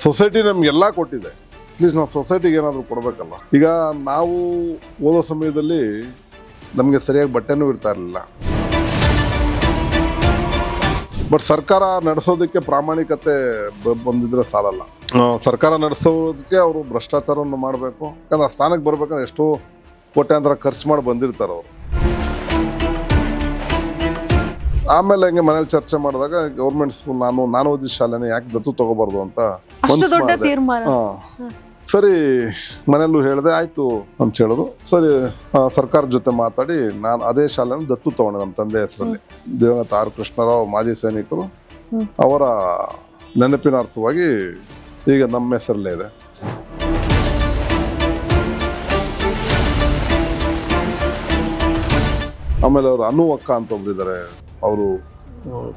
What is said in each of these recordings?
Society ನಮಗೆಲ್ಲ ಕೊಟ್ಟಿದೆ, at least ನಾವು ಸೊಸೈಟಿಗೆ ಏನಾದರೂ ಕೊಡಬೇಕಲ್ಲ. ಈಗ ನಾವು ಓದೋ ಸಮಯದಲ್ಲಿ ನಮಗೆ ಸರಿಯಾಗಿ ಬಟ್ಟೆನೂ ಇರ್ತಾ ಇರಲಿಲ್ಲ. ಬಟ್ ಸರ್ಕಾರ ನಡೆಸೋದಕ್ಕೆ ಪ್ರಾಮಾಣಿಕತೆ ಬಂದಿದ್ರೆ ಸಾಲಲ್ಲ. ಸರ್ಕಾರ ನಡೆಸೋದಕ್ಕೆ ಅವರು ಭ್ರಷ್ಟಾಚಾರವನ್ನು ಮಾಡಬೇಕು. ಯಾಕಂದ್ರೆ ಆ ಸ್ಥಾನಕ್ಕೆ ಬರ್ಬೇಕಂದ್ರೆ ಎಷ್ಟೋ ಕೋಟ್ಯಾಂತರ ಖರ್ಚು ಮಾಡಿ ಬಂದಿರ್ತಾರೆ ಅವರು. ಆಮೇಲೆ ಹಂಗೆ ಮನೇಲಿ ಚರ್ಚೆ ಮಾಡಿದಾಗ ಗೌರ್ಮೆಂಟ್ ಸ್ಕೂಲ್ ನಾನು ಓದಿದ ಶಾಲೆನೇ ಯಾಕೆ ದತ್ತು ತಗೋಬಾರ್ದು ಅಂತ ಮನ್ಸು ಮಾಡಿದೆ. ಸರಿ, ಮನೆಯಲ್ಲೂ ಹೇಳಿದೆ, ಆಯ್ತು ಅಂತ ಹೇಳಿದ್ರು. ಸರಿ, ಸರ್ಕಾರದ ಜೊತೆ ಮಾತಾಡಿ ನಾನು ಅದೇ ಶಾಲೆನ ದತ್ತು ತಗೊಂಡೆ ನಮ್ಮ ತಂದೆ ಹೆಸರಲ್ಲಿ. ದಿವಂಗತ ಆರ್ ಕೃಷ್ಣರಾವ್ ಮಾಜಿ ಸೈನಿಕರು, ಅವರ ನೆನಪಿನಾರ್ಥವಾಗಿ ಈಗ ನಮ್ಮ ಹೆಸರಲ್ಲೇ ಇದೆ. ಆಮೇಲೆ ಅವರು ಅನು ಅಕ್ಕ ಅಂತ ಒಬ್ರು ಇದ್ದಾರೆ, ಅವರು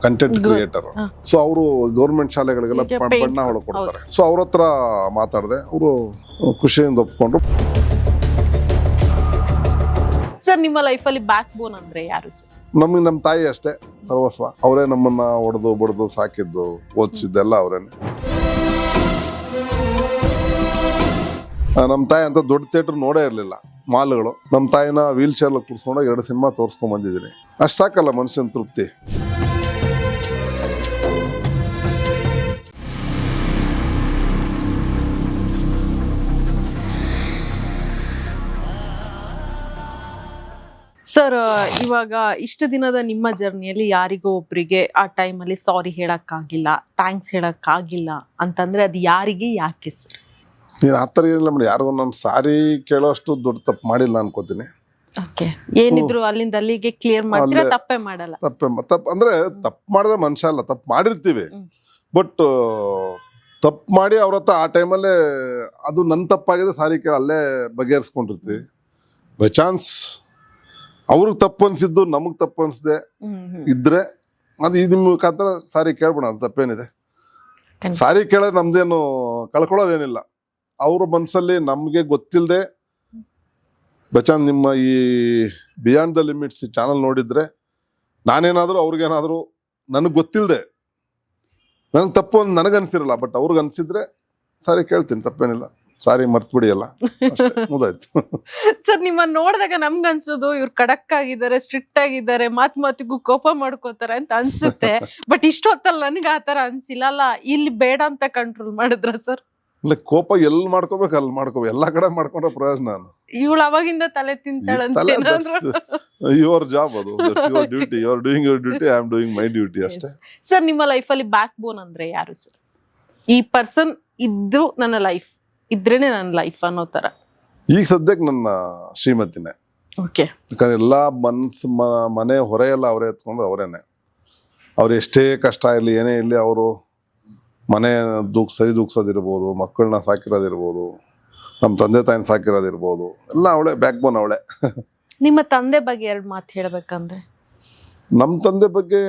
ಕಂಟೆಂಟ್ ಕ್ರಿಯೇಟರ್. ಸೊ ಅವರು ಗೌರ್ಮೆಂಟ್ ಶಾಲೆಗಳಿಗೆಲ್ಲ ಬಣ್ಣ ಹೊಡ್ಕೊಡ್ತಾರೆ. ಸೊ ಅವ್ರ ಹತ್ರ ಮಾತಾಡಿದೆ, ಅವರು ಖುಷಿಯಿಂದ ಒಪ್ಕೊಂಡ್ರು. ಸರ್, ನಿಮ್ಮ ಲೈಫಲ್ಲಿ ಬ್ಯಾಕ್ ಬೋನ್ ಅಂದ್ರೆ ಯಾರು ಸರ್? ನಮಗೆ ನಮ್ಮ ತಾಯಿ ಅಷ್ಟೇ ಸರ್ವಸ್ವ. ಅವರೇ ನಮ್ಮನ್ನ ಹೊಡೆದು ಬಡ್ದು ಸಾಕಿದ್ದು, ಓದಿಸಿದ್ದೆಲ್ಲ ಅವರೇನೆ. ನಮ್ಮ ತಾಯಿ ಅಂತ ದೊಡ್ಡ ಥಿಯೇಟರ್ ನೋಡೇ ಇರಲಿಲ್ಲ, ಮಾಲ್ಗಳು. ನಮ್ಮ ತಾಯಿನ ವೀಲ್ ಚೇರ್ಲಿ ಕೂರಿಸ್ಕೊಂಡಾಗ 2 ಸಿನಿಮಾ ತೋರಿಸ್ಕೊಂಡ್ ಬಂದಿದ್ದೀನಿ. ಅಷ್ಟು ಸಾಕಲ್ಲ ಮನುಷ್ಯನ ತೃಪ್ತಿ. ಸರ್, ಇವಾಗ ಇಷ್ಟು ದಿನದ ನಿಮ್ಮ ಜರ್ನಿಯಲ್ಲಿ ಯಾರಿಗೋ ಒಬ್ರಿಗೆ ಆ ಟೈಮಲ್ಲಿ ಸಾರಿ ಹೇಳಕ್ಕಾಗಿಲ್ಲ, ಥ್ಯಾಂಕ್ಸ್ ಹೇಳಕ್ಕಾಗಿಲ್ಲ ಅಂತಂದ್ರೆ ಅದು ಯಾರಿಗೆ, ಯಾಕೆ ಸರ್? ನೀನು ಆ ಥರ ಏನಿಲ್ಲ ಮೇಡಮ್, ಯಾರಿಗೂ ನಾನು ಸಾರಿ ಕೇಳೋಷ್ಟು ದೊಡ್ಡ ತಪ್ಪು ಮಾಡಿಲ್ಲ ಅನ್ಕೋತೀನಿ. ಓಕೆ, ಏನಿದ್ರು ಅಲ್ಲಿಂದ ಅಲ್ಲಿಗೆ ಕ್ಲಿಯರ್ ಮಾಡ್ತೀರಾ, ತಪ್ಪೇ ಮಾಡಲ್ಲ? ತಪ್ಪು ಅಂದ್ರೆ ತಪ್ಪು ಮಾಡಿದ್ರೆ ಮನುಷ್ಯ ಅಲ್ಲ, ತಪ್ಪು ಮಾಡಿರ್ತೀವಿ. ಬಟ್ ತಪ್ಪು ಮಾಡಿ ಅವ್ರ ಹತ್ರ ಆ ಟೈಮಲ್ಲೇ ಅದು ನನ್ನ ತಪ್ಪಾಗಿದೆ ಸಾರಿ ಕೇಳಿ ಅಲ್ಲೇ ಬಗೆಹರಿಸ್ಕೊಂಡಿರ್ತೀವಿ. ಬೈ ಚಾನ್ಸ್ ಅವ್ರಿಗೆ ತಪ್ಪು ಅನ್ಸಿದ್ದು ನಮಗೆ ತಪ್ಪು ಅನ್ಸದೆ ಇದ್ರೆ ಅದು ನಿಮ್ಮ ಮುಖಾಂತರ ಸಾರಿ ಕೇಳ್ಬಿಡ, ಅದು ತಪ್ಪೇನಿದೆ. ಸಾರಿ ಕೇಳೋದು ನಮ್ದೇನು ಕಳ್ಕೊಳ್ಳೋದೇನಿಲ್ಲ. ಅವ್ರ ಮನಸ್ಸಲ್ಲಿ ನಮಗೆ ಗೊತ್ತಿಲ್ಲದೆ ಬಚಾನ್ ನಿಮ್ಮ ಈ ಬಿಯಾಂಡ್ ದ ಲಿಮಿಟ್ಸ್ ಈ ಚಾನಲ್ ನೋಡಿದ್ರೆ ನಾನೇನಾದರೂ ಅವ್ರಿಗೇನಾದರೂ ನನಗೆ ಗೊತ್ತಿಲ್ಲದೆ ನನಗೆ ತಪ್ಪು ಅಂತ ನನಗನ್ಸಿರಲ್ಲ, ಬಟ್ ಅವ್ರಿಗೆ ಅನ್ಸಿದ್ರೆ ಸಾರಿ ಕೇಳ್ತೀನಿ, ತಪ್ಪೇನಿಲ್ಲ. ಸಾರಿ ಮರ್ತ್ಬಿಡಿ ಅಲ್ಲ, ಮುದಾಯ್ತು. ಸರ್, ನಿಮ್ಮ ನೋಡಿದಾಗ ನಮ್ಗೆ ಅನ್ಸೋದು ಇವ್ರು ಖಡಕ್ ಆಗಿದ್ದಾರೆ, ಸ್ಟ್ರಿಕ್ಟ್ ಆಗಿದ್ದಾರೆ, ಮಾತಿಗೂ ಕೋಪ ಮಾಡ್ಕೋತಾರೆ ಅಂತ ಅನ್ಸುತ್ತೆ. ಬಟ್ ಇಷ್ಟೊತ್ತಲ್ಲ ನನಗೆ ಆತರ ಅನ್ಸಿಲ್ಲ. ಅಲ್ಲ, ಇಲ್ಲಿ ಬೇಡ ಅಂತ ಕಂಟ್ರೋಲ್ ಮಾಡಿದ್ರ ಸರ್? ಇಲ್ಲ, ಕೋಪ ಎಲ್ಲಿ ಮಾಡ್ಕೋಬೇಕು ಅಲ್ಲಿ ಮಾಡ್ಕೋಬೇಕು, ಎಲ್ಲಾ ಕಡೆ ಮಾಡ್ಕೊಂಡ್ರೆ ಪ್ರಯೋಜನ. ನಾನು ಇವಳು ಅವಾಗಿಂದ ತಲೆ ತಿಂತಾಳಂತ. ಯುವರ್ ಜಾಬ್, ಅದು your duty. You are doing your duty, I am doing my duty ಅಷ್ಟೇ. ಸರ್, ನಿಮ್ಮ ಲೈಫಲ್ಲಿ ಬ್ಯಾಕ್ ಬೋನ್ ಅಂದ್ರೆ ಯಾರು ಸರ್? ಈ ಪರ್ಸನ್ ಇದ್ರು ನನ್ನ ಲೈಫ್ ಇದ್ರೇನೆ ನನ್ನ ಲೈಫ್ ಅನ್ನೋ ತರ. ಈಗ ಸದ್ಯಕ್ಕೆ ನನ್ನ ಶ್ರೀಮತಿನೇ. ಓಕೆ. ಯಾಕಂದ್ರೆ ಎಲ್ಲಾ ಮನೆ ಹೊರೆ ಎಲ್ಲ ಅವರೇ ಎತ್ಕೊಂಡು ಅವರೇನೆ. ಅವ್ರು ಎಷ್ಟೇ ಕಷ್ಟ ಇರಲಿ, ಏನೇ ಇರಲಿ, ಅವರು ಮನೆ ಸರಿ ದೂಗ್ಸೋದಿರ್ಬೋದು, ಮಕ್ಕಳನ್ನ ಸಾಕಿರೋದಿರ್ಬೋದು, ನಮ್ಮ ತಂದೆ ತಾಯಿನ ಸಾಕಿರೋದಿರ್ಬೋದು, ಎಲ್ಲ ಅವಳೇ, ಬ್ಯಾಕ್ ಬೋನ್ ಅವಳೇ. ನಿಮ್ಮ ತಂದೆ ಬಗ್ಗೆ 2 ಮಾತು ಹೇಳ್ಬೇಕಂದ್ರೆ? ನಮ್ಮ ತಂದೆ ಬಗ್ಗೆ,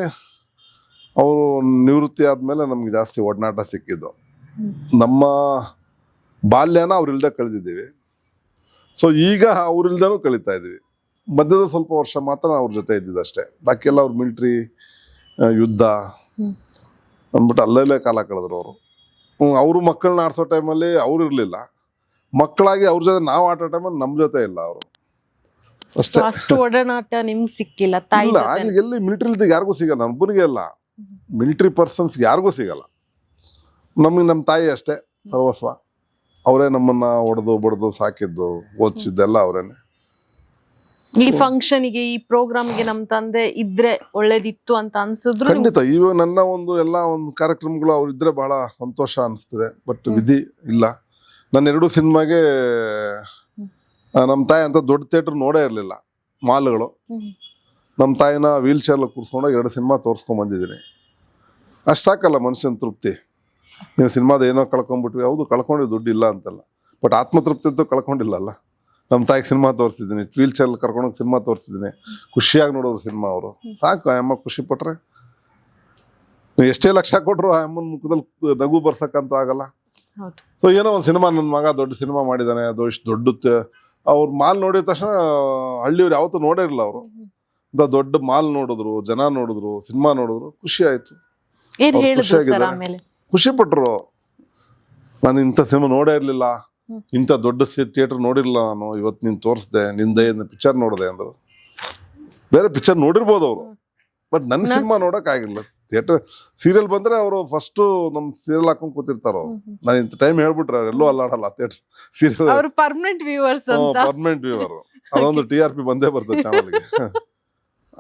ಅವರು ನಿವೃತ್ತಿ ಆದ್ಮೇಲೆ ನಮ್ಗೆ ಜಾಸ್ತಿ ಒಡನಾಟ ಸಿಕ್ಕಿದ್ದು. ನಮ್ಮ ಬಾಲ್ಯನ ಅವ್ರಿಲ್ದೆ ಕಳೆದಿದ್ದೀವಿ. ಸೊ ಈಗ ಅವ್ರಿಲ್ದೇನೂ ಕಳೀತಾ ಇದ್ದೀವಿ. ಮಧ್ಯದ ಸ್ವಲ್ಪ ವರ್ಷ ಮಾತ್ರ ಅವ್ರ ಜೊತೆ ಇದ್ದಿದ್ದಷ್ಟೇ. ಬಾಕಿ ಎಲ್ಲ ಅವ್ರು ಮಿಲ್ಟ್ರಿ, ಯುದ್ಧ ಅಂದ್ಬಿಟ್ಟು ಅಲ್ಲೇ ಕಾಲ ಕಳೆದ್ರು ಅವರು. ಅವರು ಮಕ್ಕಳನ್ನ ಆಡ್ಸೋ ಟೈಮಲ್ಲಿ ಅವ್ರು ಇರಲಿಲ್ಲ, ಮಕ್ಕಳಾಗಿ ಅವ್ರ ಜೊತೆ ನಾವು ಆಟೋ ಟೈಮಲ್ಲಿ ನಮ್ಮ ಜೊತೆ ಇಲ್ಲ ಅವರು ಅಷ್ಟೇ. ಅಷ್ಟು ಒಡನಾಟ ನಿಮ್ಗೆ ಸಿಕ್ಕಿಲ್ಲ? ಇಲ್ಲ, ಆಗ್ಲಿ ಎಲ್ಲಿ ಮಿಲಿಟರಿ ಯಾರಿಗೂ ಸಿಗಲ್ಲ, ನಮ್ಮನಿಗೆ ಅಲ್ಲ, ಮಿಲಿಟರಿ ಪರ್ಸನ್ಸ್ ಯಾರಿಗೂ ಸಿಗಲ್ಲ. ನಮಗೆ ನಮ್ಮ ತಾಯಿ ಅಷ್ಟೇ ಸರ್ವಸ್ವ. ಅವರೇ ನಮ್ಮನ್ನ ಹೊಡೆದು ಬಡ್ದು ಸಾಕಿದ್ದು, ಓದಿಸಿದ್ದೆಲ್ಲ ಅವರೇನೆ. ಈ ಫಂಕ್ಷನ್ಗೆ, ಈ ಪ್ರೋಗ್ರಾಮ್ಗೆ ನಮ್ಮ ತಂದೆ ಇದ್ರೆ ಒಳ್ಳೇದಿತ್ತು ಅಂತ ಅನ್ಸಿದ್ರು? ಖಂಡಿತ. ಇವಾಗ ನನ್ನ ಎಲ್ಲ ಒಂದು ಕಾರ್ಯಕ್ರಮಗಳು ಅವ್ರು ಇದ್ರೆ ಬಹಳ ಸಂತೋಷ ಅನಿಸ್ತದೆ. ಬಟ್ ವಿಧಿ ಇಲ್ಲ. ನನ್ನ 2 ಸಿನಿಮಾಗೆ ನಮ್ಮ ತಾಯಿ ಅಂತ ದೊಡ್ಡ ಥಿಯೇಟರ್ ನೋಡೇ ಇರಲಿಲ್ಲ, ಮಾಲ್ಗಳು. ನಮ್ಮ ತಾಯಿನ ವೀಲ್ ಚೇರ್ಲಿ ಕೂರಿಸ್ಕೊಂಡಾಗ 2 ಸಿನಿಮಾ ತೋರಿಸ್ಕೊಂಡ್ ಬಂದಿದ್ದೀನಿ. ಅಷ್ಟು ಸಾಕಲ್ಲ ಮನುಷ್ಯನ ತೃಪ್ತಿ. ನೀವು ಸಿನಿಮಾದ ಏನೋ ಕಳ್ಕೊಂಡ್ಬಿಟ್ವಿ, ಹೌದು ಕಳ್ಕೊಂಡಿದ್ದು, ದುಡ್ಡು ಇಲ್ಲ ಅಂತಲ್ಲ, ಬಟ್ ಆತ್ಮತೃಪ್ತಿ ಅಂತೂ ಕಳ್ಕೊಂಡಿಲ್ಲಲ್ಲ. ನಮ್ಮ ತಾಯಿಗೆ ಸಿನಿಮಾ ತೋರಿಸ್ತಿದ್ದೀನಿ, ವೀಲ್ ಚೇರ್ಲಿ ಕರ್ಕೊಂಡೋಗಿ ಸಿನಿಮಾ ತೋರಿಸ್ತಿದ್ದೀನಿ, ಖುಷಿಯಾಗಿ ನೋಡೋದು ಸಿನಿಮಾ. ಅವರು ಸಾಕು, ಆ ಅಮ್ಮ ಖುಷಿ ಪಟ್ರೆ ನೀವು ಎಷ್ಟೇ ಲಕ್ಷ ಕೊಟ್ಟರು ಆ ಅಮ್ಮನ ಮುಖದಲ್ಲಿ ನಗು ಬರ್ಸಕ್ಕಂತ ಆಗಲ್ಲ. ಸೊ ಏನೋ ಒಂದು ಸಿನಿಮಾ, ನನ್ನ ಮಗ ದೊಡ್ಡ ಸಿನಿಮಾ ಮಾಡಿದ್ದಾನೆ, ಅದು ಇಷ್ಟು ದೊಡ್ಡ, ಅವ್ರು ಮಾಲ್ ನೋಡಿದ ತಕ್ಷಣ ಹಳ್ಳಿಯವ್ರು ಯಾವತ್ತೂ ನೋಡೇ ಇರಲಿಲ್ಲ. ಅವರು ದೊಡ್ಡ ಮಾಲ್ ನೋಡಿದ್ರು, ಜನ ನೋಡಿದ್ರು, ಸಿನಿಮಾ ನೋಡಿದ್ರು, ಖುಷಿ ಆಯ್ತು. ಖುಷಿ ಪಟ್ರು. ನಾನು ಇಂಥ ಸಿನಿಮಾ ನೋಡೇ ಇರಲಿಲ್ಲ, ಹ್ಮ್. ಇಂಥ ದೊಡ್ಡ ಥಿಯೇಟರ್ ನೋಡಿರಲಿಲ್ಲ ನಾನು, ಇವತ್ತು ನೀನು ತೋರಿಸ್ದೆ, ನಿಂದೆ ಪಿಕ್ಚರ್ ನೋಡಿದೆ ಅಂದರು. ಬೇರೆ ಪಿಕ್ಚರ್ ನೋಡಿರ್ಬೋದು ಅವರು, ಬಟ್ ನನ್ನ ಸಿನಿಮಾ ನೋಡೋಕ್ಕಾಗಿಲ್ಲ. ಥಿಯೇಟರ್ ಸೀರಿಯಲ್ ಬಂದರೆ ಅವರು ಫಸ್ಟು ನಮ್ಮ ಸೀರಿಯಲ್ ಹಾಕೊಂಡು ಕೂತಿರ್ತಾರೋ. ನಾನು ಇಂಥ ಟೈಮ್ ಹೇಳ್ಬಿಟ್ರೆ ಎಲ್ಲೂ ಅಲ್ಲಾಡಲ್ಲ ಥಿಯೇಟರ್ ಸೀರಿಯಲ್. ಅವರು ಪರ್ಮನೆಂಟ್ ವ್ಯೂವರ್ಸ್ ಅಂತ. ಪರ್ಮನೆಂಟ್ ವ್ಯೂವರ್, ಅದೊಂದು TRP ಬಂದೇ ಬರ್ತದೆ ಚಾನಲ್ಗೆ.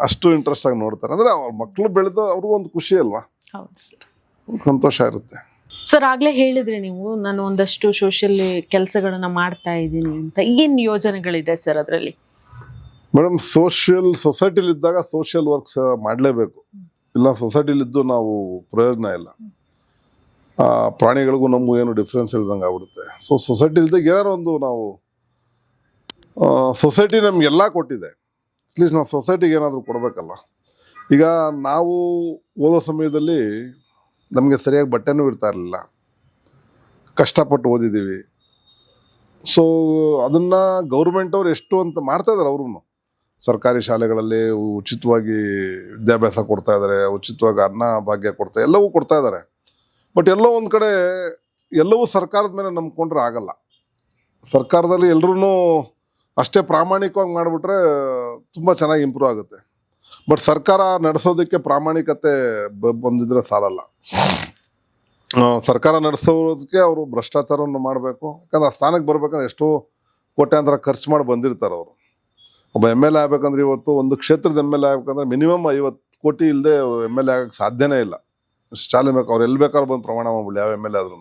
ಅಷ್ಟು ಇಂಟ್ರೆಸ್ಟ್ ಆಗಿ ನೋಡ್ತಾರೆ. ಅಂದ್ರೆ ಅವ್ರ ಮಕ್ಕಳು ಬೆಳೆದು ಅವ್ರಿಗೂ ಒಂದು ಖುಷಿ ಅಲ್ವಾ, ಹೌದು ಸರ್. ಸಂತೋಷ ಇರುತ್ತೆ. ಸರ್ ಆಗ್ಲೇ ಹೇಳಿದ್ರಿ ನೀವು, ನಾನು ಒಂದಷ್ಟು ಸೋಷಿಯಲ್ ಕೆಲಸಗಳನ್ನ ಮಾಡ್ತಾ ಇದ್ದೀನಿ ಅಂತ. ಏನ್ ಯೋಜನೆಗಳಿದೆ ಸರ್ ಅದರಲ್ಲಿ? ಮೇಡಮ್, ಸೊಸೈಟಿಲಿದ್ದಾಗ ಸೋಷಿಯಲ್ ವರ್ಕ್ಸ್ ಮಾಡಲೇಬೇಕು, ಇಲ್ಲ ಸೊಸೈಟಿಲಿದ್ದು ನಾವು ಪ್ರಯೋಜನ ಇಲ್ಲ. ಪ್ರಾಣಿಗಳಿಗೂ ನಮಗೂ ಏನು ಡಿಫ್ರೆನ್ಸ್ ಇಲ್ದಂಗೆ ಆಗ್ಬಿಡುತ್ತೆ. ಸೊ ಸೊಸೈಟಿಲಿದ್ದಾಗ ಏನಾರು ಒಂದು ನಾವು, ಸೊಸೈಟಿ ನಮಗೆಲ್ಲ ಕೊಟ್ಟಿದೆ, ಅಟ್ಲೀಸ್ಟ್ ನಾವು ಸೊಸೈಟಿಗೆ ಏನಾದರೂ ಕೊಡಬೇಕಲ್ಲ. ಈಗ ನಾವು ಓದೋ ಸಮಯದಲ್ಲಿ ನಮಗೆ ಸರಿಯಾಗಿ ಬಟ್ಟೆನೂ ಇರ್ತಾ ಇರಲಿಲ್ಲ, ಕಷ್ಟಪಟ್ಟು ಓದಿದ್ದೀವಿ. ಸೊ ಅದನ್ನು ಗೌರ್ಮೆಂಟ್ ಅವ್ರು ಎಷ್ಟು ಅಂತ ಮಾಡ್ತಾ ಇದ್ದಾರೆ. ಅವ್ರೂ ಸರ್ಕಾರಿ ಶಾಲೆಗಳಲ್ಲಿ ಉಚಿತವಾಗಿ ವಿದ್ಯಾಭ್ಯಾಸ ಕೊಡ್ತಾ ಇದ್ದಾರೆ, ಉಚಿತವಾಗಿ ಅನ್ನ ಭಾಗ್ಯ ಎಲ್ಲವೂ ಕೊಡ್ತಾ ಇದ್ದಾರೆ. ಬಟ್ ಎಲ್ಲೋ ಒಂದು ಕಡೆ ಎಲ್ಲವೂ ಸರ್ಕಾರದ ಮೇಲೆ ನಂಬ್ಕೊಂಡ್ರೆ ಆಗಲ್ಲ. ಸರ್ಕಾರದಲ್ಲಿ ಎಲ್ಲರೂ ಅಷ್ಟೇ ಪ್ರಾಮಾಣಿಕವಾಗಿ ಮಾಡಿಬಿಟ್ರೆ ತುಂಬ ಚೆನ್ನಾಗಿ ಇಂಪ್ರೂವ್ ಆಗುತ್ತೆ. ಬಟ್ ಸರ್ಕಾರ ನಡೆಸೋದಕ್ಕೆ ಪ್ರಾಮಾಣಿಕತೆ ಬಂದಿದ್ರೆ ಸಾಲಲ್ಲ. ಸರ್ಕಾರ ನಡೆಸೋದಕ್ಕೆ ಅವರು ಭ್ರಷ್ಟಾಚಾರವನ್ನು ಮಾಡಬೇಕು. ಯಾಕಂದ್ರೆ ಆ ಸ್ಥಾನಕ್ಕೆ ಬರ್ಬೇಕಂದ್ರೆ ಎಷ್ಟೋ ಕೋಟ್ಯಾಂತರ ಖರ್ಚು ಮಾಡಿ ಬಂದಿರ್ತಾರೆ ಅವರು. ಒಬ್ಬ MLA ಆಗ್ಬೇಕಂದ್ರೆ, ಇವತ್ತು ಒಂದು ಕ್ಷೇತ್ರದ MLA ಆಗ್ಬೇಕಂದ್ರೆ ಮಿನಿಮಮ್ 50 ಕೋಟಿ ಇಲ್ಲದೆ MLA ಆಗಕ್ಕೆ ಸಾಧ್ಯನೇ ಇಲ್ಲ. ಚಾಲೆ ಬೇಕು, ಅವ್ರು ಎಲ್ಲಿ ಬೇಕಾದ್ರೂ ಬಂದು ಪ್ರಮಾಣ ಮಾಡ್ಬಿಡಿ, ಯಾವ MLA ಆದ್ರೂ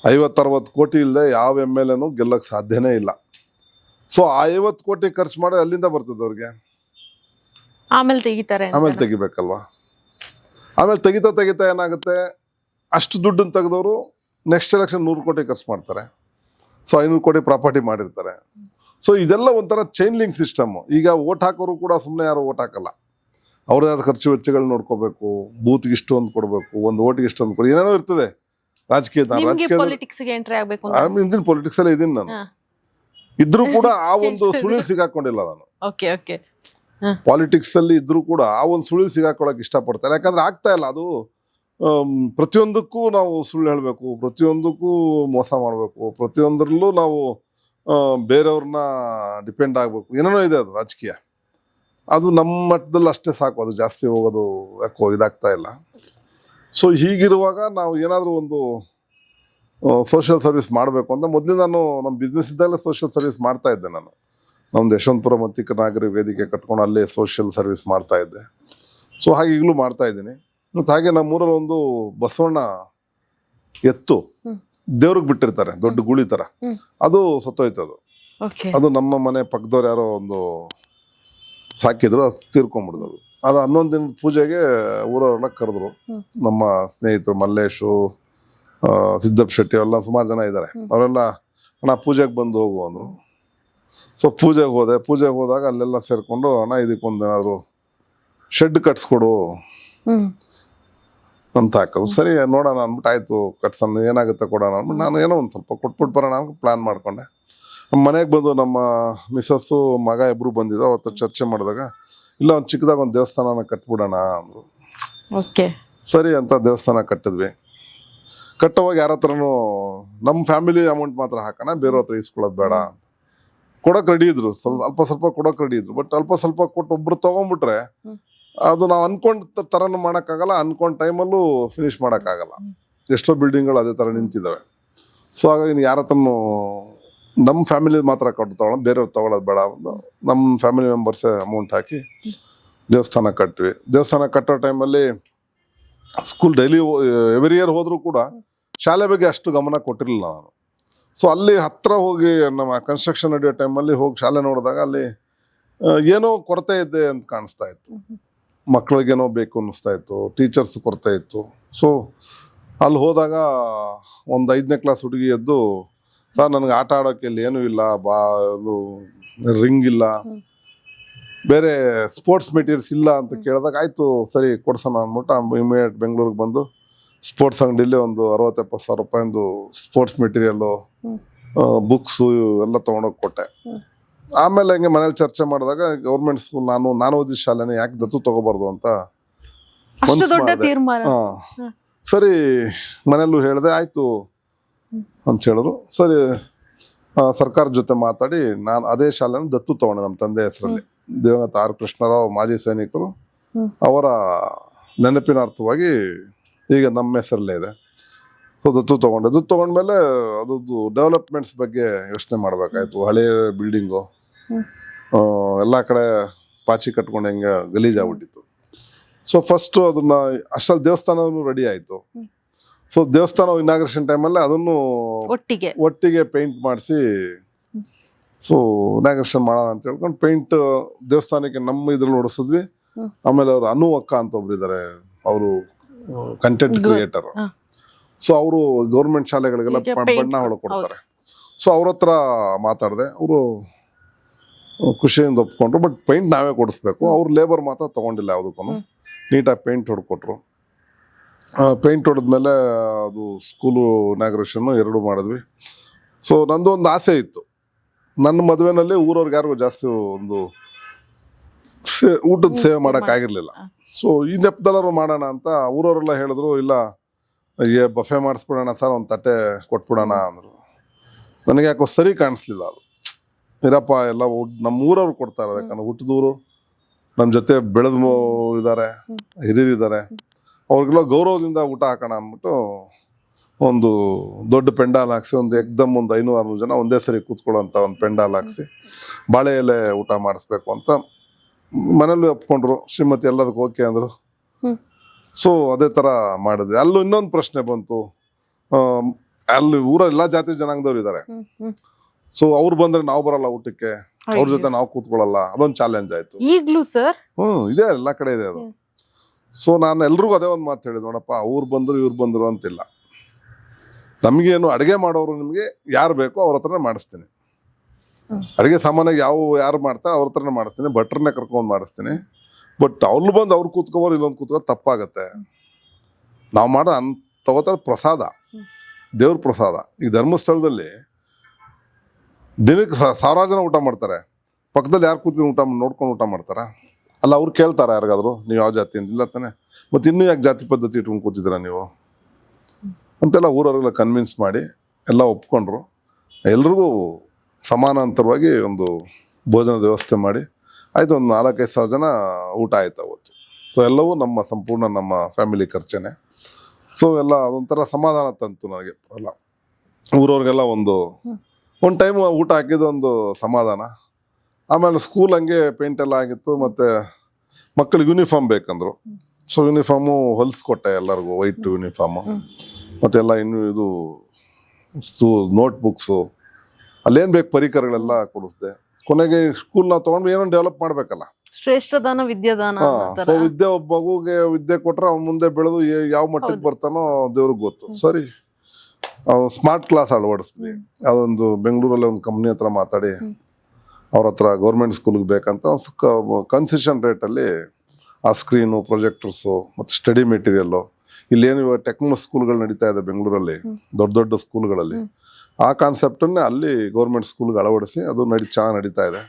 50-60 ಕೋಟಿ ಇಲ್ಲದೆ ಯಾವ MLAನೂ ಗೆಲ್ಲಕ್ಕೆ ಸಾಧ್ಯನೇ ಇಲ್ಲ. ಸೊ ಆ 50 ಕೋಟಿ ಖರ್ಚು ಮಾಡಿ ಅಲ್ಲಿಂದ ಬರ್ತದೆ ಅವ್ರಿಗೆ, ಆಮೇಲೆ ತೆಗಿತಾರೆ. ಆಮೇಲೆ ತೆಗಿಬೇಕಲ್ವಾ. ಆಮೇಲೆ ತೆಗಿತಾ ಏನಾಗುತ್ತೆ, ಅಷ್ಟು ದುಡ್ಡನ್ನು ತೆಗೆದವರು ನೆಕ್ಸ್ಟ್ ಎಲೆಕ್ಷನ್ 100 ಕೋಟಿ ಖರ್ಚು ಮಾಡ್ತಾರೆ. ಸೊ 500 ಕೋಟಿ ಪ್ರಾಪರ್ಟಿ ಮಾಡಿರ್ತಾರೆ. ಸೊ ಇದೆಲ್ಲ ಒಂಥರ ಚೈನ್ ಲಿಂಕ್ ಸಿಸ್ಟಮ್. ಈಗ ಓಟ್ ಹಾಕೋರು ಕೂಡ ಸುಮ್ಮನೆ ಯಾರು ಓಟ್ ಹಾಕಲ್ಲ, ಅವ್ರದೇ ಆದ ಖರ್ಚು ವೆಚ್ಚಗಳು ನೋಡ್ಕೋಬೇಕು. ಬೂತ್ಗೆ ಇಷ್ಟೊಂದು ಕೊಡಬೇಕು, ಒಂದು ಓಟಿಗೆ ಇಷ್ಟೊಂದು ಕೊಡಿ, ಏನೇನೋ ಇರ್ತದೆ ಪೊಲಿಟಿಕ್ಸ್ಗೆ ಎಂಟ್ರಿ ಆಗ್ಬೇಕು ಅಂತ. ಇಂದಿನ ಪೊಲಿಟಿಕ್ಸ್ ಅಲ್ಲಿ ಇದೀನಿ ನಾನು. ಇದ್ರೂ ಕೂಡ ಆ ಒಂದು ಸುಳಿಲ್ ಸಿಗಾಕೊಂಡಿಲ್ಲ ನಾನು. Okay okay. ಪಾಲಿಟಿಕ್ಸ್ ಅಲ್ಲಿ ಇದ್ರೂ ಕೂಡ ಆ ಒಂದು ಸುಳಿಲ್ ಸಿಗಾಕೊಳಕ್ ಇಷ್ಟಪಡ್ತಾರೆ. ಯಾಕಂದ್ರೆ ಆಗ್ತಾ ಇಲ್ಲ ಅದು. ಪ್ರತಿಯೊಂದಕ್ಕೂ ನಾವು ಸುಳ್ಳು ಹೇಳಬೇಕು, ಪ್ರತಿಯೊಂದಕ್ಕೂ ಮೋಸ ಮಾಡಬೇಕು, ಪ್ರತಿಯೊಂದರಲ್ಲೂ ನಾವು ಬೇರೆಯವ್ರನ್ನ ಡಿಪೆಂಡ್ ಆಗಬೇಕು, ಏನೇನೋ ಇದೆ ಅದು ರಾಜಕೀಯ. ಅದು ನಮ್ಮ ಮಟ್ಟದಲ್ಲಿ ಅಷ್ಟೇ ಸಾಕು, ಅದು ಜಾಸ್ತಿ ಹೋಗೋದು ಯಾಕೋ ಇದಾಗ್ತಾ ಇಲ್ಲ. ಸೊ ಹೀಗಿರುವಾಗ ನಾವು ಏನಾದರೂ ಒಂದು ಸೋಷಿಯಲ್ ಸರ್ವಿಸ್ ಮಾಡಬೇಕು ಅಂತ ಮೊದಲು ನಾನು ನಮ್ಮ ಬಿಸ್ನೆಸ್ ಇದ್ದಾಗಲೇ ಸೋಷಿಯಲ್ ಸರ್ವಿಸ್ ಮಾಡ್ತಾ ಇದ್ದೆ. ನಾನು ನಮ್ಮದು ಯಶವಂತಪುರ ಮತ್ತಿಕ ನಾಗರಿಕ ವೇದಿಕೆ ಕಟ್ಕೊಂಡು ಅಲ್ಲೇ ಸೋಷಿಯಲ್ ಸರ್ವಿಸ್ ಮಾಡ್ತಾ ಇದ್ದೆ. ಸೊ ಹಾಗೆ ಈಗಲೂ ಮಾಡ್ತಾ ಇದ್ದೀನಿ. ಮತ್ತು ಹಾಗೆ ನಮ್ಮೂರಲ್ಲಿ ಒಂದು ಬಸವಣ್ಣ ಎತ್ತು ದೇವ್ರಿಗೆ ಬಿಟ್ಟಿರ್ತಾರೆ, ದೊಡ್ಡ ಗುಳಿ ಥರ, ಅದು ಸತ್ತೋಯ್ತದು. ಅದು ನಮ್ಮ ಮನೆ ಪಕ್ಕದವ್ರು ಯಾರೋ ಒಂದು ಸಾಕಿದ್ರು, ಅದು ತೀರ್ಕೊಂಡ್ಬಿಡ್ದು. ಅದು 11 ದಿನದ ಪೂಜೆಗೆ ಊರವರೆಲ್ಲ ಕರೆದ್ರು. ನಮ್ಮ ಸ್ನೇಹಿತರು ಮಲ್ಲೇಶು, ಸಿದ್ದಪ್ಪ ಶೆಟ್ಟಿ ಎಲ್ಲ ಸುಮಾರು ಜನ ಇದ್ದಾರೆ. ಅವರೆಲ್ಲ ಅಣ್ಣ ಪೂಜೆಗೆ ಬಂದು ಹೋಗು ಅಂದರು. ಸೊ ಪೂಜೆಗೆ ಹೋದಾಗ ಅಲ್ಲೆಲ್ಲ ಸೇರಿಕೊಂಡು, ಅಣ್ಣ ಇದಕ್ಕೊಂದು ಏನಾದರೂ ಶೆಡ್ ಕಟ್ಸ್ಕೊಡು ಅಂತ ಹಾಕೋದು. ಸರಿ ನೋಡೋಣ ಅಂದ್ಬಿಟ್ಟು ಆಯಿತು ಕಟ್ಸೋಣ, ಏನಾಗುತ್ತೆ ಕೊಡೋಣ ಅಂದ್ಬಿಟ್ಟು ನಾನು ಏನೋ ಒಂದು ಸ್ವಲ್ಪ ಕೊಟ್ಬಿಟ್ಟು ಬರೋಣ ಅಂತ ಪ್ಲ್ಯಾನ್ ಮಾಡ್ಕೊಂಡೆ. ನಮ್ಮ ಮನೆಗೆ ಬಂದು ನಮ್ಮ ಮಿಸ್ಸಸ್ಸು ಮಗ ಇಬ್ಬರು ಬಂದಿದ್ದು. ಅವತ್ತು ಚರ್ಚೆ ಮಾಡಿದಾಗ, ಇಲ್ಲ ಒಂದು ಚಿಕ್ಕದಾಗ ಒಂದು ದೇವಸ್ಥಾನನ ಕಟ್ಬಿಡೋಣ ಅಂದರು. ಸರಿ ಅಂತ ದೇವಸ್ಥಾನ ಕಟ್ಟಿದ್ವಿ. ಕಟ್ಟೋವಾಗ ಯಾರ ಹತ್ರನೂ ನಮ್ಮ ಫ್ಯಾಮಿಲಿ ಅಮೌಂಟ್ ಮಾತ್ರ ಹಾಕೋಣ, ಬೇರೆ ಹತ್ರ ಇಸ್ಕೊಳ್ಳೋದು ಬೇಡ ಅಂತ ಕೊಡೋಕೆ ರೆಡಿ ಇದ್ರು. ಅಲ್ಪ ಸ್ವಲ್ಪ ಕೊಡೋಕೆ ರೆಡಿ ಇದ್ರು. ಬಟ್ ಅಲ್ಪ ಸ್ವಲ್ಪ ಕೊಟ್ಟು ಒಬ್ರು ತೊಗೊಂಡ್ಬಿಟ್ರೆ ಅದು ನಾವು ಅನ್ಕೊಂಡ ಥರನೂ ಮಾಡೋಕ್ಕಾಗಲ್ಲ, ಅನ್ಕೊಂಡ ಟೈಮಲ್ಲೂ ಫಿನಿಷ್ ಮಾಡೋಕ್ಕಾಗಲ್ಲ. ಎಷ್ಟೋ ಬಿಲ್ಡಿಂಗ್ಗಳು ಅದೇ ಥರ ನಿಂತಿದ್ದಾವೆ. ಸೊ ಹಾಗಾಗಿ ಯಾರ ಹತ್ರನೂ ನಮ್ಮ ಫ್ಯಾಮಿಲಿ ಮಾತ್ರ ಕೊಟ್ಟು ತೊಗೊಳ್ಳೋದು, ಬೇರೆಯವ್ರು ತೊಗೊಳೋದು ಬೇಡ ಅಂತ ನಮ್ಮ ಫ್ಯಾಮಿಲಿ ಮೆಂಬರ್ಸೇ ಅಮೌಂಟ್ ಹಾಕಿ ದೇವಸ್ಥಾನ ಕಟ್ವಿ. ದೇವಸ್ಥಾನ ಕಟ್ಟೋ ಟೈಮಲ್ಲಿ ಸ್ಕೂಲ್ ಡೈಲಿ ಎವ್ರಿ ಇಯರ್ ಹೋದರೂ ಕೂಡ ಶಾಲೆ ಬಗ್ಗೆ ಅಷ್ಟು ಗಮನ ಕೊಟ್ಟಿರಲಿಲ್ಲ ನಾನು. ಸೊ ಅಲ್ಲಿ ಹತ್ತಿರ ಹೋಗಿ ನಮ್ಮ ಕನ್ಸ್ಟ್ರಕ್ಷನ್ ನಡೆಯೋ ಟೈಮಲ್ಲಿ ಹೋಗಿ ಶಾಲೆ ನೋಡಿದಾಗ ಅಲ್ಲಿ ಏನೋ ಕೊರತೆ ಇದೆ ಅಂತ ಕಾಣಿಸ್ತಾ ಇತ್ತು. ಮಕ್ಕಳಿಗೇನೋ ಬೇಕು ಅನ್ನಿಸ್ತಾ ಇತ್ತು, ಟೀಚರ್ಸ್ ಕೊರತೆ ಇತ್ತು. ಸೊ ಅಲ್ಲಿ ಹೋದಾಗ ಒಂದು 5ನೇ ಕ್ಲಾಸ್ ಹುಡುಗಿ ಎದ್ದು, ಸರ್ ನನಗೆ ಆಟ ಆಡೋಕ್ಕೆ ಇಲ್ಲಿ ಏನೂ ಇಲ್ಲ, ಒಂದು ರಿಂಗ್ ಇಲ್ಲ, ಬೇರೆ ಸ್ಪೋರ್ಟ್ಸ್ ಮೆಟೀರಿಯಲ್ಸ್ ಇಲ್ಲ ಅಂತ ಕೇಳಿದಾಗ ಆಯಿತು ಸರಿ ಕೊಡ್ಸೋಣ ಅಂದ್ಬಿಟ್ಟು ಇಮಿಡಿಯೇಟ್ ಬೆಂಗಳೂರಿಗೆ ಬಂದು ಸ್ಪೋರ್ಟ್ಸ್ ಅಂಗಡಿಲಿ ಒಂದು 60-70 ಸಾವಿರ ರೂಪಾಯಿಂದು ಸ್ಪೋರ್ಟ್ಸ್ ಮೆಟೀರಿಯಲ್ಲು, ಬುಕ್ಸು ಎಲ್ಲ ತೊಗೊಂಡೋಗಿ ಕೊಟ್ಟೆ. ಆಮೇಲೆ ಹಂಗೆ ಮನೇಲಿ ಚರ್ಚೆ ಮಾಡಿದಾಗ ಗೌರ್ಮೆಂಟ್ ಸ್ಕೂಲ್ ನಾನು ಓದಿದ ಶಾಲೆನೇ ಯಾಕೆ ದತ್ತು ತಗೋಬಾರ್ದು ಅಂತ ಮನ್ಸು ಮಾಡಿದೆ. ಸರಿ ಮನೇಲೂ ಹೇಳಿದೆ, ಆಯಿತು ಅಂತ ಹೇಳಿದ್ರು. ಸರಿ, ಸರ್ಕಾರದ ಜೊತೆ ಮಾತಾಡಿ ನಾನು ಅದೇ ಶಾಲೆನ ದತ್ತು ತಗೊಂಡೆ ನಮ್ಮ ತಂದೆ ಹೆಸರಲ್ಲಿ. ದಿವಂಗತ ಆರ್ ಕೃಷ್ಣರಾವ್ ಮಾಜಿ ಸೈನಿಕರು, ಅವರ ನೆನಪಿನಾರ್ಥವಾಗಿ ಈಗ ನಮ್ಮ ಹೆಸರಲ್ಲೇ ಇದೆ. ಸೊ ದತ್ತು ತಗೊಂಡ್ಮೇಲೆ ಅದ್ರದ್ದು ಡೆವಲಪ್ಮೆಂಟ್ಸ್ ಬಗ್ಗೆ ಯೋಚನೆ ಮಾಡಬೇಕಾಯ್ತು. ಹಳೆ ಬಿಲ್ಡಿಂಗು ಎಲ್ಲ ಕಡೆ ಪಾಚಿ ಕಟ್ಕೊಂಡು ಹೆಂಗೆ ಗಲೀಜಾಗ್ಬಿಟ್ಟಿತ್ತು. ಸೊ ಫಸ್ಟು ಅದನ್ನ ಅಷ್ಟಲ್ಲಿ ದೇವಸ್ಥಾನನೂ ರೆಡಿ ಆಯಿತು. ಸೊ ದೇವಸ್ಥಾನ ಇನಾಗ್ರೇಷನ್ ಟೈಮಲ್ಲಿ ಅದನ್ನು ಒಟ್ಟಿಗೆ ಪೇಂಟ್ ಮಾಡಿಸಿ ಸೊ ಇನಾಗ್ರೇಷನ್ ಮಾಡೋಣ ಅಂತ ಹೇಳ್ಕೊಂಡು ಪೇಂಟ್ ದೇವಸ್ಥಾನಕ್ಕೆ ನಮ್ಮ ಇದ್ರಲ್ಲಿ ಹೊಡಿಸಿದ್ವಿ. ಆಮೇಲೆ ಅವ್ರು ಅನು ಅಕ್ಕ ಅಂತ ಒಬ್ರು ಇದ್ದಾರೆ, ಅವರು ಕಂಟೆಂಟ್ ಕ್ರಿಯೇಟರ್. ಸೊ ಅವರು ಗೌರ್ಮೆಂಟ್ ಶಾಲೆಗಳಿಗೆಲ್ಲ ಬಣ್ಣ ಹೊಡ್ಕೊಡ್ತಾರೆ. ಸೊ ಅವ್ರ ಹತ್ರ ಮಾತಾಡಿದೆ, ಅವರು ಖುಷಿಯಿಂದ ಒಪ್ಕೊಂಡ್ರು. ಬಟ್ ಪೇಂಟ್ ನಾವೇ ಕೊಡಿಸ್ಬೇಕು, ಅವ್ರು ಲೇಬರ್ ಮಾತ್ರ ತೊಗೊಂಡಿಲ್ಲ ಯಾವುದಕ್ಕೂ. ನೀಟಾಗಿ ಪೇಂಟ್ ಹೊಡ್ಕೊಟ್ರು. ಪೇಂಟ್ ಹೊಡೆದ್ಮೇಲೆ ಅದು ಸ್ಕೂಲು ಇನಾಗ್ರೇಷನ್ನು 2 ಮಾಡಿದ್ವಿ. ಸೊ ನಂದು ಒಂದು ಆಸೆ ಇತ್ತು, ನನ್ನ ಮದುವೆನಲ್ಲಿ ಊರವ್ರಿಗೆ ಯಾರಿಗೂ ಜಾಸ್ತಿ ಒಂದು ಊಟದ ಸೇವೆ ಮಾಡೋಕ್ಕಾಗಿರ್ಲಿಲ್ಲ. ಸೊ ಈ ನೆಪದಲ್ಲರೂ ಮಾಡೋಣ ಅಂತ ಊರವರೆಲ್ಲ ಹೇಳಿದ್ರು, ಇಲ್ಲ ಬಫೆ ಮಾಡಿಸ್ಬಿಡೋಣ ಸರ್, ಒಂದು ತಟ್ಟೆ ಕೊಟ್ಬಿಡೋಣ ಅಂದರು. ನನಗೆ ಯಾಕೋ ಸರಿ ಕಾಣಿಸ್ಲಿಲ್ಲ ಅದು. ಇರಪ್ಪ ಎಲ್ಲ ನಮ್ಮ ಊರವ್ರು ಕೊಡ್ತಾರೆ, ಯಾಕಂದ್ರೆ ಹುಟ್ಟಿದೂರು, ನಮ್ಮ ಜೊತೆ ಬೆಳೆದ ಇದ್ದಾರೆ, ಹಿರಿಯರಿದ್ದಾರೆ, ಅವ್ರಿಗೆಲ್ಲ ಗೌರವದಿಂದ ಊಟ ಹಾಕೋಣ ಅಂದ್ಬಿಟ್ಟು ಒಂದು ದೊಡ್ಡ ಪೆಂಡಾಲ್ ಹಾಕ್ಸಿ ಒಂದು ಎಕ್ದಮ್ ಒಂದು 500-600 ಜನ ಒಂದೇ ಸರಿ ಕೂತ್ಕೊಳ್ಳೋಂಥ ಒಂದು ಪೆಂಡಾಲ್ ಹಾಕ್ಸಿ ಬಾಳೆ ಎಲೆ ಊಟ ಮಾಡಿಸ್ಬೇಕು ಅಂತ ಮನೇಲಿ ಒಪ್ಕೊಂಡ್ರು. ಶ್ರೀಮತಿ ಎಲ್ಲದಕ್ಕೆ ಓಕೆ ಅಂದರು. ಸೊ ಅದೇ ಥರ ಮಾಡಿದ್ವಿ. ಅಲ್ಲೂ ಇನ್ನೊಂದು ಪ್ರಶ್ನೆ ಬಂತು, ಅಲ್ಲಿ ಊರ ಎಲ್ಲ ಜಾತಿ ಜನಾಂಗದವ್ರು ಇದ್ದಾರೆ. ಸೊ ಅವ್ರು ಬಂದ್ರೆ ನಾವು ಬರಲ್ಲ ಊಟಕ್ಕೆ, ಅವ್ರ ಜೊತೆ ನಾವು ಕೂತ್ಕೊಳ್ಳಲ್ಲ, ಅದೊಂದು ಚಾಲೆಂಜ್ ಆಯ್ತು. ಈಗ್ಲೂ ಸರ್ ಇದೆ, ಎಲ್ಲ ಕಡೆ ಇದೆ ಅದು. ಸೊ ನಾನು ಎಲ್ರಿಗೂ ಅದೇ ಒಂದು ಮಾತು ಹೇಳಿದ್, ನೋಡಪ್ಪ ಅವ್ರು ಬಂದ್ರು ಇವ್ರು ಬಂದ್ರು ಅಂತಿಲ್ಲ, ನಮಗೇನು ಅಡುಗೆ ಮಾಡೋರು ನಿಮಗೆ ಯಾರು ಬೇಕೋ ಅವ್ರ ಹತ್ರನೇ ಮಾಡಿಸ್ತೀನಿ. ಅಡುಗೆ ಸಾಮಾನ್ಯವಾಗಿ ಯಾರು ಮಾಡ್ತಾರೆ ಅವ್ರ ಹತ್ರನೇ ಮಾಡಿಸ್ತೀನಿ, ಭಟ್ರನ್ನೇ ಕರ್ಕೊಂಡು ಮಾಡಿಸ್ತೀನಿ. ಬಟ್ ಅವ್ರು ಬಂದು ಅವ್ರು ಕೂತ್ಕೋಬೋದು, ಇಲ್ಲೊಂದು ಕೂತ್ಕೋದು ತಪ್ಪಾಗತ್ತೆ. ನಾವು ಮಾಡೋ ತಗೋತಾರೆ ಪ್ರಸಾದ, ದೇವ್ರ ಪ್ರಸಾದ. ಈಗ ಧರ್ಮಸ್ಥಳದಲ್ಲಿ ದಿನಕ್ಕೆ 1000 ಜನ ಊಟ ಮಾಡ್ತಾರೆ, ಪಕ್ಕದಲ್ಲಿ ಯಾರು ಕೂತಿದ್ದು ಊಟ ನೋಡ್ಕೊಂಡು ಊಟ ಮಾಡ್ತಾರ? ಅಲ್ಲ, ಅವ್ರು ಕೇಳ್ತಾರೆ ಯಾರಿಗಾದ್ರು, ನೀವು ಯಾವ ಜಾತಿ ಅಂತ? ಇಲ್ಲ ತಾನೆ, ಮತ್ತು ಇನ್ನೂ ಯಾಕೆ ಜಾತಿ ಪದ್ಧತಿ ಇಟ್ಕೊಂಡು ಕೂತಿದ್ದೀರಾ ನೀವು ಅಂತೆಲ್ಲ ಊರವರೆಲ್ಲ ಕನ್ವಿನ್ಸ್ ಮಾಡಿ ಎಲ್ಲ ಒಪ್ಕೊಂಡ್ರು. ಎಲ್ರಿಗೂ ಸಮಾನಾಂತರವಾಗಿ ಒಂದು ಭೋಜನದ ವ್ಯವಸ್ಥೆ ಮಾಡಿ ಆಯಿತು. ಒಂದು 4-5 ಸಾವಿರ ಜನ ಊಟ ಆಯ್ತು ಅವತ್ತು. ಸೊ ಎಲ್ಲವೂ ಸಂಪೂರ್ಣ ನಮ್ಮ ಫ್ಯಾಮಿಲಿ ಖರ್ಚೇನೆ. ಸೊ ಎಲ್ಲ ಅದೊಂಥರ ಸಮಾಧಾನ ತಂತು ನನಗೆ. ಅಲ್ಲ, ಊರವ್ರಿಗೆಲ್ಲ ಒಂದು ಟೈಮ್ ಊಟ ಹಾಕಿದ್ದು ಒಂದು ಸಮಾಧಾನ. ಆಮೇಲೆ ಸ್ಕೂಲ್ ಹಂಗೆ ಪೇಂಟ್ ಎಲ್ಲ ಆಗಿತ್ತು, ಮತ್ತು ಮಕ್ಕಳಿಗೆ ಯೂನಿಫಾರ್ಮ್ ಬೇಕಂದ್ರು. ಸೊ ಯೂನಿಫಾರ್ಮು ಹೊಲಿಸ್ಕೊಟ್ಟೆ ಎಲ್ಲರಿಗೂ, ವೈಟ್ ಯೂನಿಫಾರ್ಮು, ಮತ್ತೆಲ್ಲ ಇನ್ನು ಇದು ನೋಟ್ ಬುಕ್ಸು, ಅಲ್ಲೇನು ಬೇಕು ಪರಿಕರಗಳೆಲ್ಲ ಕೊಡಿಸ್ದೆ. ಕೊನೆಗೆ ಸ್ಕೂಲ್ ನಾವು ತೊಗೊಂಡು ಏನೋ ಡೆವಲಪ್ ಮಾಡಬೇಕಲ್ಲ, ಶ್ರೇಷ್ಠದಾನ ವಿದ್ಯಾದಾನ. ಸೊ ವಿದ್ಯೆ, ಒಬ್ಬ ಮಗುಗೆ ವಿದ್ಯೆ ಕೊಟ್ರೆ ಅವ್ನು ಮುಂದೆ ಬೆಳೆದು ಯಾವ ಮಟ್ಟಕ್ಕೆ ಬರ್ತಾನೋ ದೇವ್ರಿಗೆ ಗೊತ್ತು. ಸರಿ, ಸ್ಮಾರ್ಟ್ ಕ್ಲಾಸ್ ಅಳವಡಿಸ್ತೀವಿ. ಅದೊಂದು ಬೆಂಗಳೂರಲ್ಲಿ ಒಂದು ಕಂಪ್ನಿ ಹತ್ರ ಮಾತಾಡಿ ಅವ್ರ ಹತ್ರ ಗೌರ್ಮೆಂಟ್ ಸ್ಕೂಲ್ಗೆ ಬೇಕಂತ ಕನ್ಸೆಷನ್ ರೇಟಲ್ಲಿ ಆ ಸ್ಕ್ರೀನು, ಪ್ರೊಜೆಕ್ಟರ್ಸು ಮತ್ತು ಸ್ಟಡಿ ಮೆಟೀರಿಯಲ್ಲು, ಇಲ್ಲೇನು ಇವಾಗ ಟೆಕ್ನೋ ಸ್ಕೂಲ್ಗಳು ನಡೀತಾ ಇದೆ ಬೆಂಗಳೂರಲ್ಲಿ, ದೊಡ್ಡ ದೊಡ್ಡ ಸ್ಕೂಲ್ಗಳಲ್ಲಿ, ಆ ಕಾನ್ಸೆಪ್ಟನ್ನೇ ಅಲ್ಲಿ ಗೌರ್ಮೆಂಟ್ ಸ್ಕೂಲ್ಗೆ ಅಳವಡಿಸಿ ಅದು ಚೆನ್ನಾಗಿ ನಡೀತಾ ಇದೆ.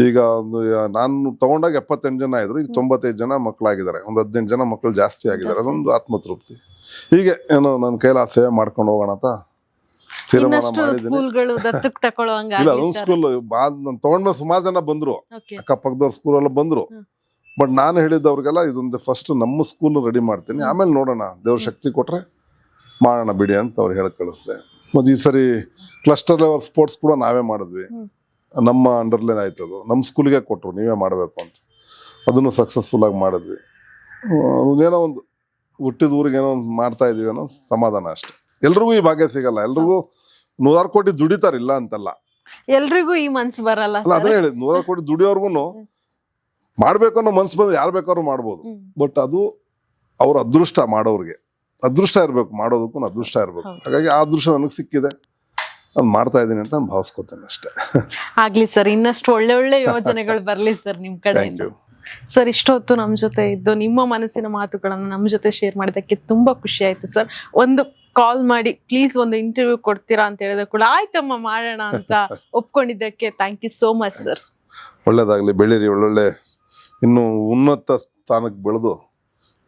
ಈಗ ಒಂದು ನಾನು ತಗೊಂಡಾಗ 78 ಜನ ಇದ್ರು, ಈಗ 95 ಜನ ಮಕ್ಕಳಾಗಿದ್ದಾರೆ, ಒಂದು 18 ಜನ ಮಕ್ಕಳು ಜಾಸ್ತಿ ಆಗಿದ್ದಾರೆ. ಅದೊಂದು ಆತ್ಮತೃಪ್ತಿ. ಹೀಗೆ ಏನೋ ನನ್ನ ಕೈಲಿ ಆ ಸೇವೆ ಮಾಡ್ಕೊಂಡು ಹೋಗೋಣ ಅಂತ ತೀರ್ಮಾನ ಮಾಡಿದ್ದೀನಿ. ಇಲ್ಲ, ಅದೊಂದು ಸ್ಕೂಲ್ ನಾನು ತಗೊಂಡ ಸುಮಾರು ಜನ ಬಂದ್ರು, ಅಕ್ಕಪಕ್ಕದವ್ರ ಸ್ಕೂಲೆಲ್ಲ ಬಂದ್ರು. ಬಟ್ ನಾನು ಹೇಳಿದ್ದವ್ರಿಗೆಲ್ಲ ಇದೊಂದು ಫಸ್ಟ್ ನಮ್ಮ ಸ್ಕೂಲ್ ರೆಡಿ ಮಾಡ್ತೀನಿ, ಆಮೇಲೆ ನೋಡೋಣ, ದೇವ್ರ ಶಕ್ತಿ ಕೊಟ್ರೆ ಮಾಡೋಣ ಬಿಡಿ ಅಂತ ಅವ್ರು ಹೇಳಿ ಕಳಿಸ್ದೆ. ಮತ್ತು ಈ ಸರಿ ಕ್ಲಸ್ಟರ್ ಲೆವೆಲ್ ಸ್ಪೋರ್ಟ್ಸ್ ಕೂಡ ನಾವೇ ಮಾಡಿದ್ವಿ, ನಮ್ಮ ಅಂಡರ್ಲೇನ್ ಆಯ್ತು. ಅದು ನಮ್ಮ ಸ್ಕೂಲಿಗೆ ಕೊಟ್ಟರು, ನೀವೇ ಮಾಡಬೇಕು ಅಂತ. ಅದನ್ನು ಸಕ್ಸಸ್ಫುಲ್ಲಾಗಿ ಮಾಡಿದ್ವಿ. ಏನೋ ಒಂದು ಹುಟ್ಟಿದ ಊರಿಗೆ ಏನೋ ಒಂದು ಮಾಡ್ತಾ ಇದೀವಿ ಅನ್ನೋ ಸಮಾಧಾನ ಅಷ್ಟೆ. ಎಲ್ರಿಗೂ ಈ ಭಾಗ್ಯ ಸಿಗಲ್ಲ, ಎಲ್ರಿಗೂ 100 ಕೋಟಿ ದುಡಿತಾರಿಲ್ಲ ಅಂತಲ್ಲ, ಎಲ್ರಿಗೂ ಈ ಮನ್ಸು ಬರಲ್ಲ. ಅಲ್ಲ, ಅದೇ ಹೇಳಿದ್, 100 ಕೋಟಿ ದುಡಿಯೋರ್ಗು ಮಾಡ್ಬೇಕು ಅನ್ನೋ ಮನ್ಸು ಬಂದ್ರೆ ಯಾರು ಬೇಕಾದ್ರೂ ಮಾಡ್ಬೋದು. ಬಟ್ ಅದು ಅವ್ರ ಅದೃಷ್ಟ, ಮಾಡೋರಿಗೆ ಅದೃಷ್ಟ ಇರ್ಬೇಕು, ಮಾಡೋದಕ್ಕೂ ಅದೃಷ್ಟ ಇರ್ಬೇಕು. ಹಾಗಾಗಿ ಆ ಅದೃಷ್ಟ ನನಗೆ ಸಿಕ್ಕಿದೆ, ನಾನು ಮಾಡ್ತಾ ಇದ್ದೀನಿ ಅಂತ ನಾನು ಭಾವಿಸ್ಕೊತೇನೆ ಅಷ್ಟೇ. ಆಗ್ಲಿ ಸರ್, ಇನ್ನಷ್ಟು ಒಳ್ಳೆ ಒಳ್ಳೆ ಯೋಜನೆಗಳು ಬರ್ಲಿ ಸರ್ ನಿಮ್ ಕಡೆ. ಸರ್, ಇಷ್ಟೊತ್ತು ನಮ್ಮ ಜೊತೆ ಇದ್ದು ನಿಮ್ಮ ಮನಸ್ಸಿನ ಮಾತುಗಳನ್ನ ನಮ್ಮ ಜೊತೆ ಶೇರ್ ಮಾಡಿದ್ದಕ್ಕೆ ತುಂಬಾ ಖುಷಿ ಆಯ್ತು ಸರ್. ಒಂದು ಕಾಲ್ ಮಾಡಿ ಪ್ಲೀಸ್ ಒಂದು ಇಂಟರ್ವ್ಯೂ ಕೊಡ್ತೀರಾ ಅಂತ ಹೇಳಿದ ಕೂಡ ಆಯ್ತಮ್ಮ ಮಾಡೋಣ ಅಂತ ಒಪ್ಕೊಂಡಿದ್ದಕ್ಕೆ thank you so much sir. ಒಳ್ಳೇದಾಗ್ಲಿ, ಬೆಳೀರಿ, ಒಳ್ಳೊಳ್ಳೆ ಇನ್ನು ಉನ್ನತ ಸ್ಥಾನಕ್ಕೆ ಬೆಳೆದು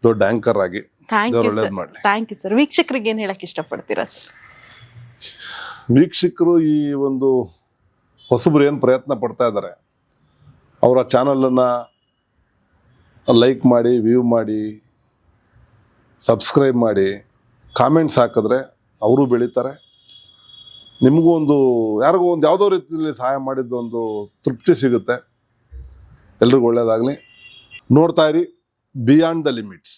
ದೊಡ್ಡ ಆಂಕರ್ ಆಗಿ ಥ್ಯಾಂಕ್ ಯು ಸರ್. ವೀಕ್ಷಕರಿಗೆ ಏನ್ ಹೇಳಕ್ ಇಷ್ಟಪಡ್ತೀರಾ ಸರ್? ವೀಕ್ಷಕರು ಈ ಒಂದು ಹೊಸಬ್ರು ಏನು ಪ್ರಯತ್ನ ಪಡ್ತಾ ಇದ್ದಾರೆ, ಅವರ ಚಾನಲನ್ನು ಲೈಕ್ ಮಾಡಿ, ವ್ಯೂ ಮಾಡಿ, ಸಬ್ಸ್ಕ್ರೈಬ್ ಮಾಡಿ, ಕಾಮೆಂಟ್ಸ್ ಹಾಕಿದ್ರೆ ಅವರು ಬೆಳೀತಾರೆ. ನಿಮಗೂ ಒಂದು ಯಾರಿಗೂ ಒಂದು ಯಾವುದೋ ರೀತಿಯಲ್ಲಿ ಸಹಾಯ ಮಾಡಿದ್ದು ಒಂದು ತೃಪ್ತಿ ಸಿಗುತ್ತೆ. ಎಲ್ರಿಗೂ ಒಳ್ಳೆಯದಾಗಲಿ. ನೋಡ್ತಾ ಇರಿ beyond the limits.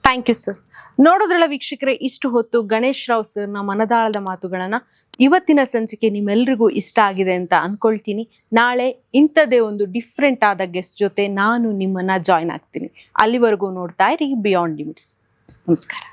Thank you sir. ನೋಡೋದ್ರಲ್ಲ ವೀಕ್ಷಕರೇ, ಇಷ್ಟು ಹೊತ್ತು ಗಣೇಶ್ ರಾವ್ ಸರ್ನ ಮನದಾಳದ ಮಾತುಗಳನ್ನ ಇವತ್ತಿನ ಸಂಚಿಕೆ ನಿಮ್ಮೆಲ್ರಿಗೂ ಇಷ್ಟ ಆಗಿದೆ ಅಂತ ಅನ್ಕೊಳ್ತೀನಿ. ನಾಳೆ ಇಂಥದ್ದೇ ಒಂದು ಡಿಫ್ರೆಂಟ್ ಆದ ಗೆಸ್ಟ್ ಜೊತೆ ನಾನು ನಿಮ್ಮನ್ನ ಜಾಯ್ನ್ ಆಗ್ತೀನಿ. ಅಲ್ಲಿವರೆಗೂ ನೋಡ್ತಾ ಇರಿ ಬಿಯಾಂಡ್ ಲಿಮಿಟ್ಸ್. ನಮಸ್ಕಾರ.